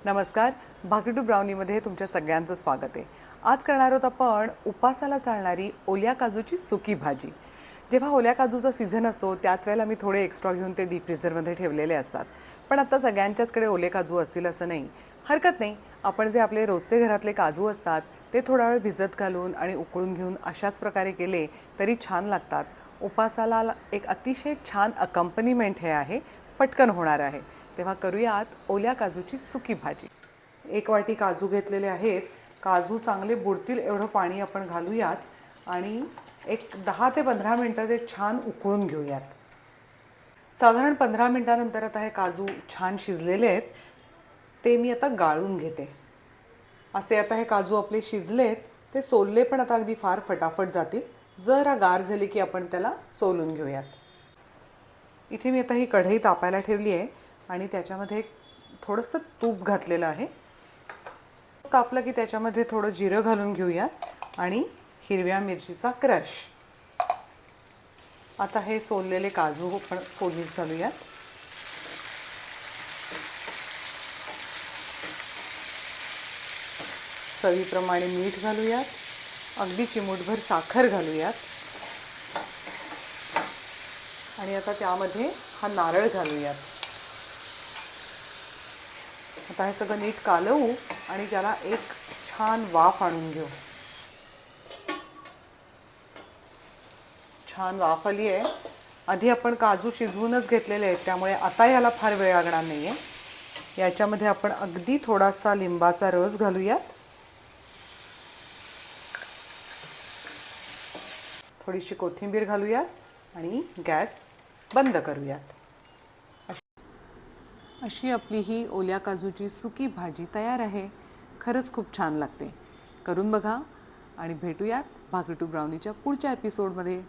नमस्कार. भाकरी ब्राउनीमध्ये तुमच्या सगळ्यांचं स्वागत आहे. आज करणार आहोत आपण उपासाला चालणारी ओल्या काजूची सुकी भाजी. जेव्हा ओल्या काजूचा सीझन असतो त्याच वेळेला मी थोडे एक्स्ट्रा घेऊन ते डीप फ्रीझरमध्ये ठेवलेले असतात. पण आता सगळ्यांच्याचकडे ओले काजू असतील असं नाही. हरकत नाही, आपण जे आपले रोजचे घरातले काजू असतात ते थोडा वेळ भिजत घालून आणि उकळून घेऊन अशाच प्रकारे केले तरी छान लागतात. उपासाला एक अतिशय छान अकंपनीमेंट हे आहे, पटकन होणार आहे. तेव्हा करूयात ओल्या काजूची सुकी भाजी. 1 वाटी काजू घेतलेले आहेत. काजू चांगले बुडतील एवढं पाणी आपण घालूयात आणि एक 10 ते 15 मिनटं ते छान उकळून घेऊयात. साधारण 15 मिनटानंतर आता हे काजू छान शिजलेले आहेत. ते मी आता गाळून घेते. असे आता हे काजू आपले शिजलेत, ते सोलले पण आता अगदी फार फटाफट जातील. जरा गार झाली की आपण त्याला सोलून घेऊयात. इथे मी आता ही कढई तापायला ठेवली आहे आणि त्याच्यामध्ये थोडंसं तूप घातलेलं आहे. तापलं की त्याच्यामध्ये थोडं जिरं घालून घेऊयात आणि हिरव्या मिरचीचा क्रश. आता हे सोललेले काजू आपण फोडणीस घालूयात. चवीप्रमाणे मीठ घालूयात. अगदी चिमूटभर साखर घालूयात आणि आता त्यामध्ये हा नारळ घालूयात. आता हे सगळं नीट कालवू आणि त्याला एक छान वाफ आणून घेऊ. छान वाफ आली आहे. आधी आपण काजू शिजवूनच घेतलेले आहेत त्यामुळे आता याला फार वेळ लागणार नाही आहे. याच्यामध्ये आपण अगदी थोडासा लिंबाचा रस घालूयात. थोडीशी कोथिंबीर घालूयात आणि गॅस बंद करूयात. अशी आपली ही ओल्या काजूची सुकी भाजी तयार आहे. खरंच खूप छान लागते. करून बघा आणि भेटूयात भाकरी टू ब्राउनीच्या पुढच्या एपिसोडमध्ये.